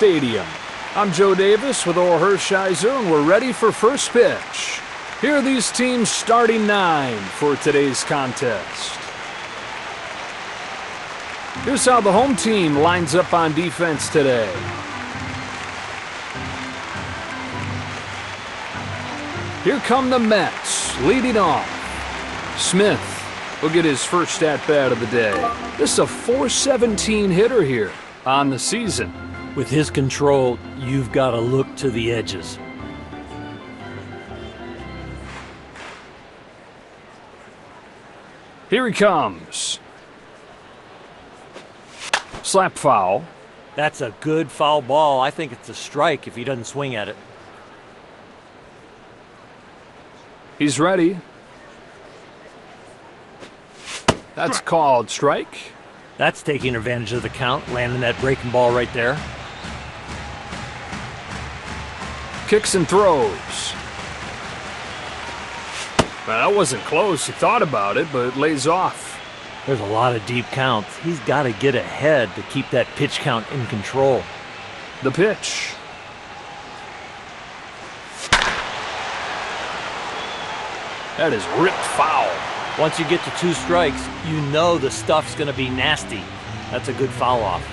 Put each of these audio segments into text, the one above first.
Stadium. I'm Joe Davis with Orr Hershiser, and we're ready for first pitch. Here are these teams' starting 9 for today's contest. Here's how the home team lines up on defense today. Here come the Mets, leading off. Smith will get his first at-bat of the day. This is a .417 hitter here on the season. With his control, you've got to look to the edges. Here he comes. Slap foul. That's a good foul ball. I think it's a strike if he doesn't swing at it. He's ready. That's called strike. That's taking advantage of the count, landing that breaking ball right there. Kicks and throws. Well, that wasn't close. He thought about it, but it lays off. There's a lot of deep counts. He's got to get ahead to keep that pitch count in control. The pitch. That is ripped foul. Once you get to 2 strikes, you know the stuff's going to be nasty. That's a good foul off.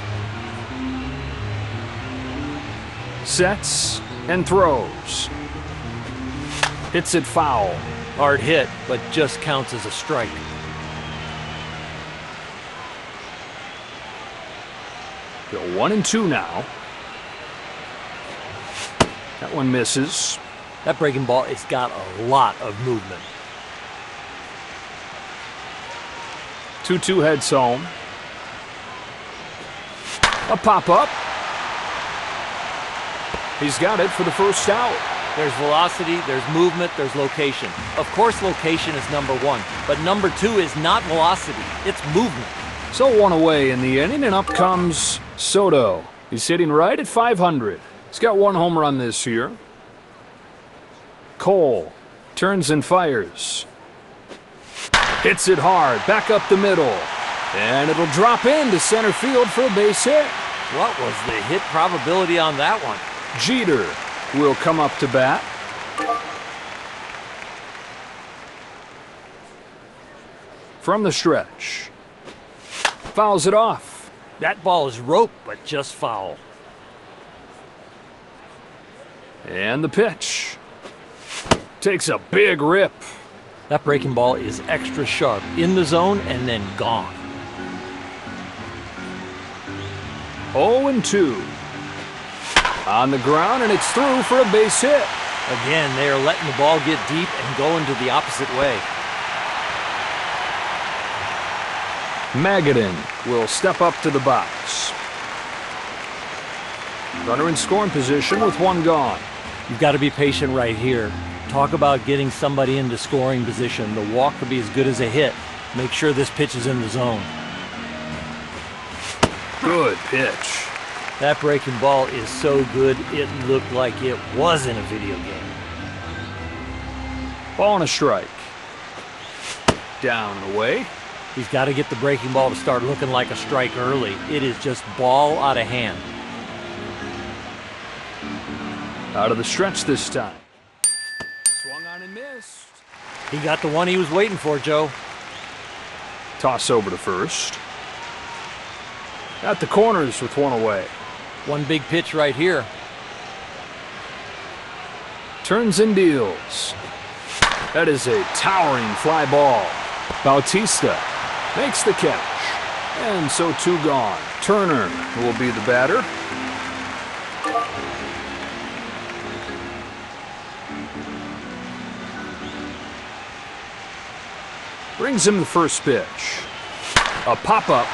Sets and throws. Hits it foul. Hard hit, but just counts as a strike. Go 1-2 now. That one misses. That breaking ball has got a lot of movement. 2-2 heads home. A pop-up. He's got it for the first out. There's velocity, there's movement, there's location. Of course location is number 1, but number 2 is not velocity, it's movement. So 1 away in the inning, and up comes Soto. He's hitting right at .500. He's got 1 home run this year. Cole turns and fires. Hits it hard, back up the middle. And it'll drop into center field for a base hit. What was the hit probability on that one? Jeter will come up to bat. From the stretch. Fouls it off. That ball is rope, but just foul. And the pitch. Takes a big rip. That breaking ball is extra sharp, in the zone and then gone. 0-2. On the ground, and it's through for a base hit. Again, they are letting the ball get deep and go into the opposite way. Magadan will step up to the box. Runner in scoring position with 1 gone. You've got to be patient right here. Talk about getting somebody into scoring position. The walk could be as good as a hit. Make sure this pitch is in the zone. Good pitch. That breaking ball is so good, it looked like it was in a video game. Ball and a strike. Down and away. He's got to get the breaking ball to start looking like a strike early. It is just ball out of hand. Out of the stretch this time. Swung on and missed. He got the one he was waiting for, Joe. Toss over to first. At the corners with 1 away. One big pitch right here. Turns and deals. That is a towering fly ball. Bautista makes the catch. And so 2 gone. Turner will be the batter. Brings him the first pitch. A pop-up.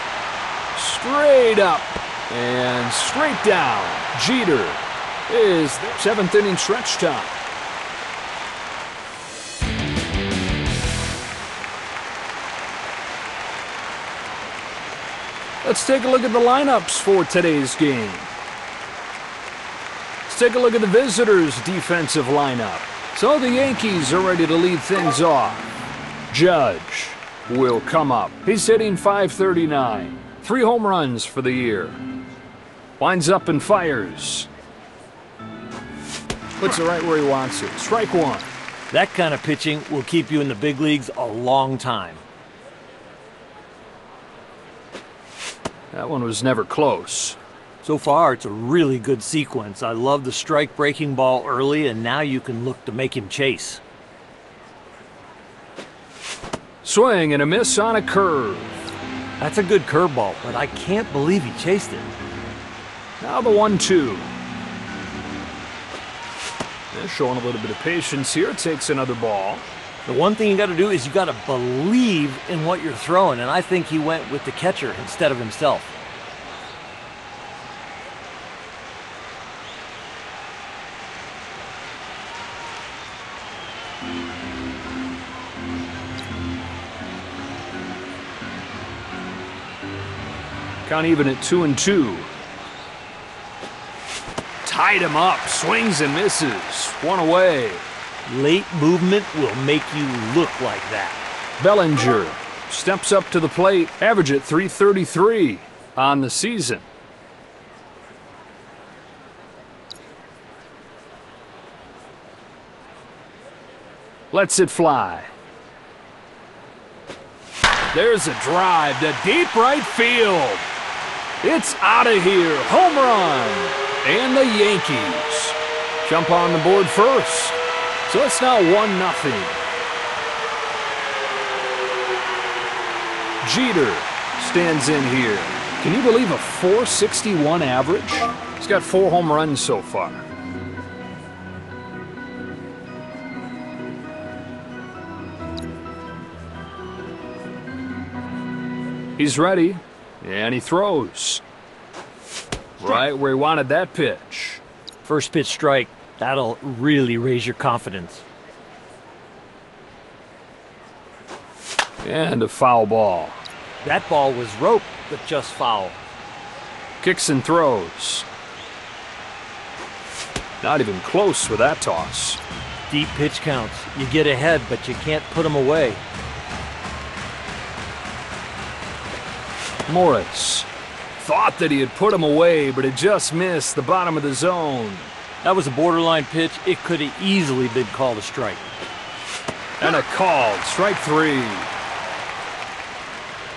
Straight up. And straight down. Jeter is the 7th inning stretch time. Let's take a look at the lineups for today's game. Let's take a look at the visitors' defensive lineup. So the Yankees are ready to lead things off. Judge will come up. He's hitting .539. 3 home runs for the year. Winds up and fires. Puts it right where he wants it. Strike one. That kind of pitching will keep you in the big leagues a long time. That one was never close. So far, it's a really good sequence. I love the strike-breaking ball early, and now you can look to make him chase. Swing and a miss on a curve. That's a good curveball, but I can't believe he chased it. Now the 1-2. They're showing a little bit of patience here. Takes another ball. The one thing you got to do is you got to believe in what you're throwing, and I think he went with the catcher instead of himself. Count even at 2-2. Tied him up, swings and misses. One away. Late movement will make you look like that. Bellinger steps up to the plate, average at .333 on the season. Lets it fly. There's a drive to deep right field. It's out of here. Home run. And the Yankees jump on the board first. So it's now 1-0. Jeter stands in here. Can you believe a .461 average? He's got 4 home runs so far. He's ready, and he throws. Right where he wanted that pitch. First pitch strike, that'll really raise your confidence. And a foul ball. That ball was roped, but just foul. Kicks and throws. Not even close with that toss. Deep pitch counts. You get ahead, but you can't put them away. Morris thought that he had put him away, but it just missed the bottom of the zone. That was a borderline pitch. It could have easily been called a strike. And a called strike 3.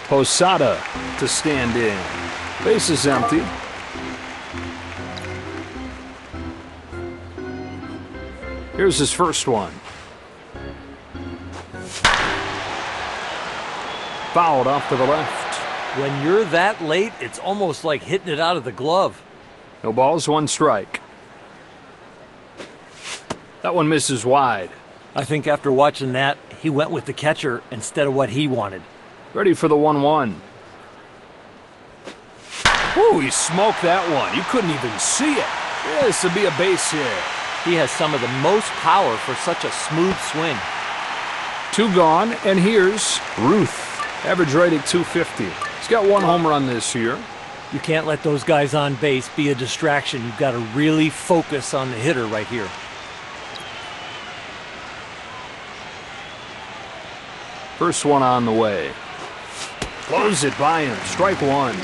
Posada to stand in. Base is empty. Here's his first one. Fouled off to the left. When you're that late, it's almost like hitting it out of the glove. No balls, 1 strike. That one misses wide. I think after watching that, he went with the catcher instead of what he wanted. Ready for the 1-1. Ooh, he smoked that one. You couldn't even see it. This would be a base hit. He has some of the most power for such a smooth swing. 2 gone, and here's Ruth. Average rate at .250. He's got 1 home run this year. You can't let those guys on base be a distraction. You've got to really focus on the hitter right here. First one on the way. Blows it by him. Strike 1.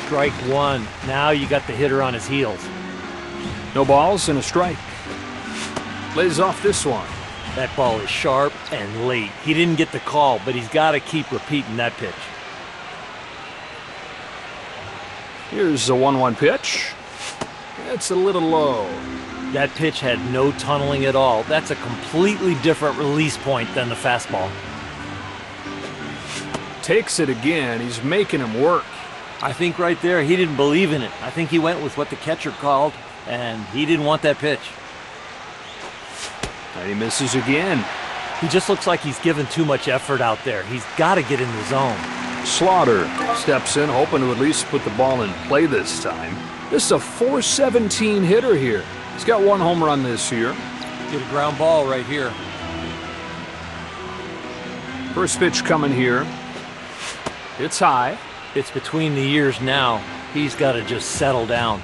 Strike 1. Now you got the hitter on his heels. No balls and a strike. Lays off this one. That ball is sharp and late. He didn't get the call, but he's got to keep repeating that pitch. Here's a 1-1 pitch. It's a little low. That pitch had no tunneling at all. That's a completely different release point than the fastball. Takes it again. He's making him work. I think right there he didn't believe in it. I think he went with what the catcher called, and he didn't want that pitch. And he misses again. He just looks like he's given too much effort out there. He's got to get in the zone. Slaughter steps in, hoping to at least put the ball in play this time. This is a .417 hitter here. He's got 1 home run this year. Get a ground ball right here. First pitch coming here. It's high. It's between the ears now. He's got to just settle down.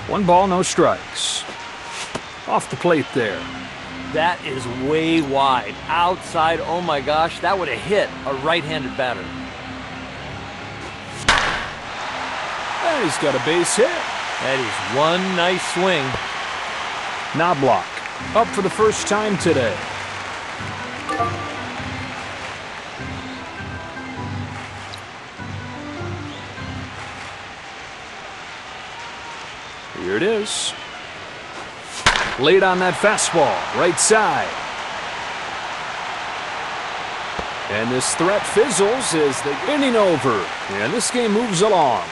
1 ball, no strikes. Off the plate there. That is way wide. Outside, oh my gosh, that would have hit a right-handed batter. and he's got a base hit. That is one nice swing. Knobloch up for the first time today. Here it is. Late on that fastball, right side. And this threat fizzles as the inning over, and this game moves along.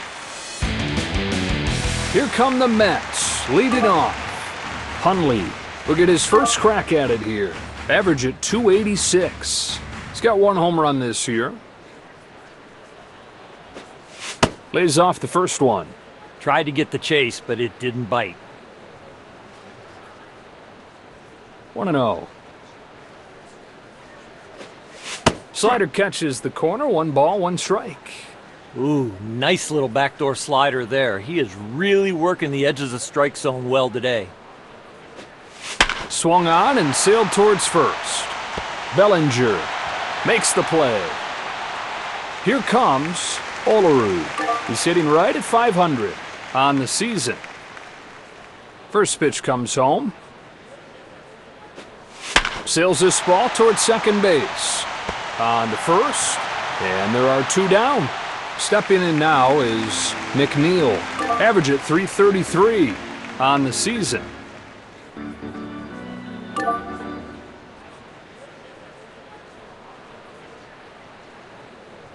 Here come the Mets, leading off. Hundley will get his first crack at it here. Average at .286. He's got one home run this year. Lays off the first one. Tried to get the chase, but it didn't bite. 1-0. Slider catches the corner, 1 ball, 1 strike. Ooh, nice little backdoor slider there. He is really working the edges of the strike zone well today. Swung on and sailed towards first. Bellinger makes the play. Here comes Olerud. He's hitting right at .500 on the season. First pitch comes home. Sails this ball towards second base. On to first, and there are 2 down. Stepping in now is McNeil. Average at .333 on the season.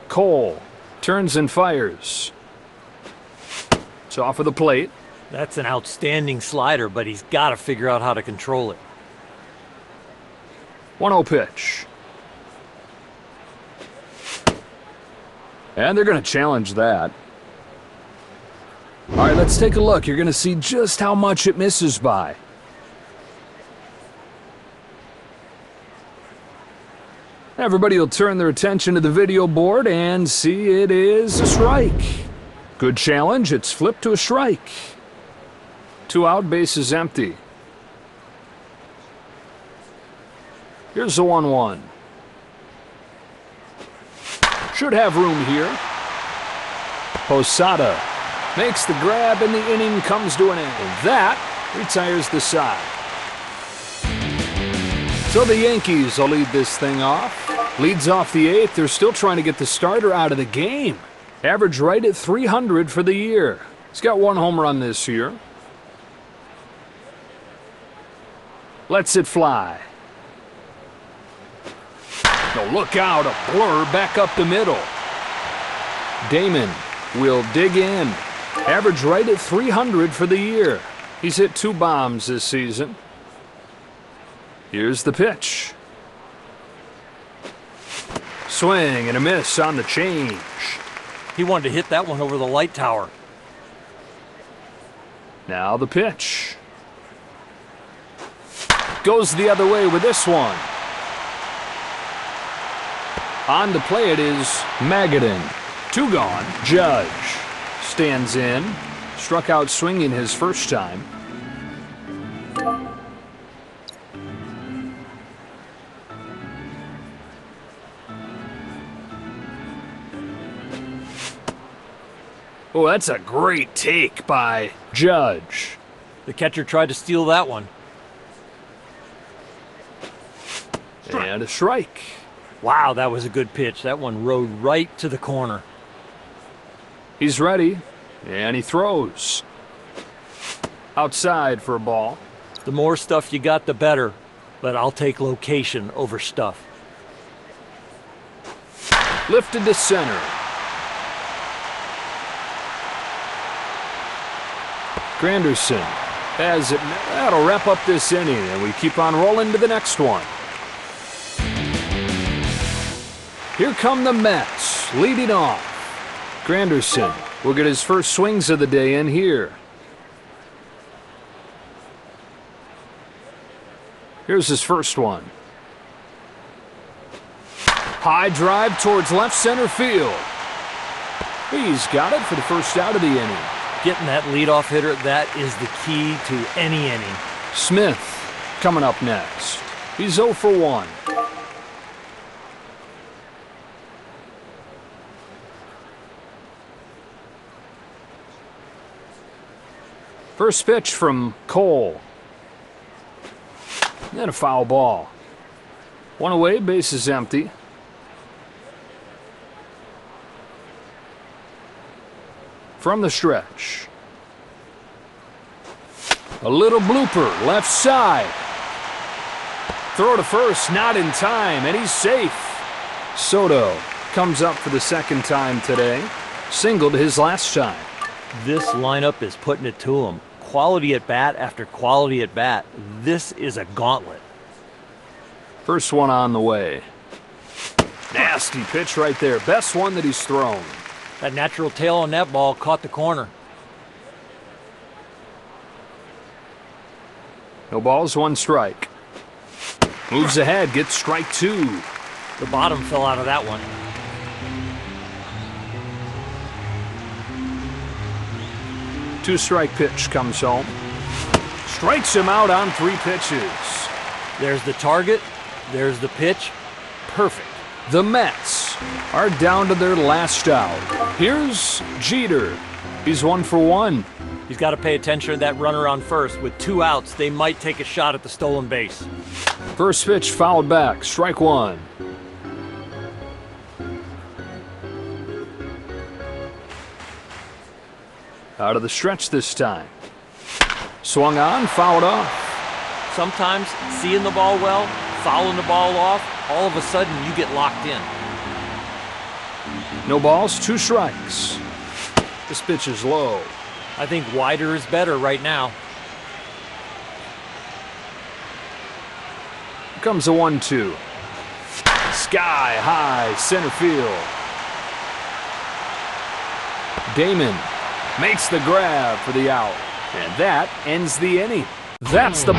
Cole turns and fires. It's off of the plate. That's an outstanding slider, but he's got to figure out how to control it. 1-0 pitch. And they're going to challenge that. All right, let's take a look. You're going to see just how much it misses by. Everybody will turn their attention to the video board and see it is a strike. Good challenge. It's flipped to a strike. 2 out, base is empty. Here's the 1-1. Should have room here. Posada makes the grab and the inning comes to an end. And that retires the side. So the Yankees will lead this thing off. Leads off the 8th. They're still trying to get the starter out of the game. Average right at .300 for the year. He's got 1 home run this year. Lets it fly. No, look out, a blur back up the middle. Damon will dig in. Average right at .300 for the year. He's hit 2 bombs this season. Here's the pitch. Swing and a miss on the change. He wanted to hit that one over the light tower. Now the pitch. Goes the other way with this one. On to play it is Magadan. 2 gone. Judge stands in. Struck out swinging his first time. Oh, that's a great take by Judge. The catcher tried to steal that one. And a strike. Wow, that was a good pitch. That one rode right to the corner. He's ready, and he throws. Outside for a ball. The more stuff you got, the better. But I'll take location over stuff. Lifted to center. Granderson has it. That'll wrap up this inning, and we keep on rolling to the next one. Here come the Mets, leading off. Granderson will get his first swings of the day in here. Here's his first one. High drive towards left center field. He's got it for the first out of the inning. Getting that leadoff hitter, that is the key to any inning. Smith coming up next. He's 0 for 1. First pitch from Cole. And a foul ball. One away, base is empty. From the stretch. A little blooper, left side. Throw to first, not in time, and he's safe. Soto comes up for the second time today. Singled his last time. This lineup is putting it to him. Quality at bat after quality at bat. This is a gauntlet. First one on the way. Nasty pitch right there. Best one that he's thrown. That natural tail on that ball caught the corner. No balls, one strike. Moves ahead, gets strike two. The bottom fell out of that one. Two-strike pitch comes home. Strikes him out on 3 pitches. There's the target. There's the pitch. Perfect. The Mets are down to their last out. Here's Jeter. He's 1 for 1. He's got to pay attention to that runner on first. With 2 outs, they might take a shot at the stolen base. First pitch fouled back. Strike 1. Out of the stretch this time. Swung on, fouled off. Sometimes seeing the ball well, fouling the ball off, all of a sudden you get locked in. No balls, 2 strikes. This pitch is low. I think wider is better right now. Here comes a 1-2. Sky high, center field. Damon makes the grab for the out. And that ends the inning. That's the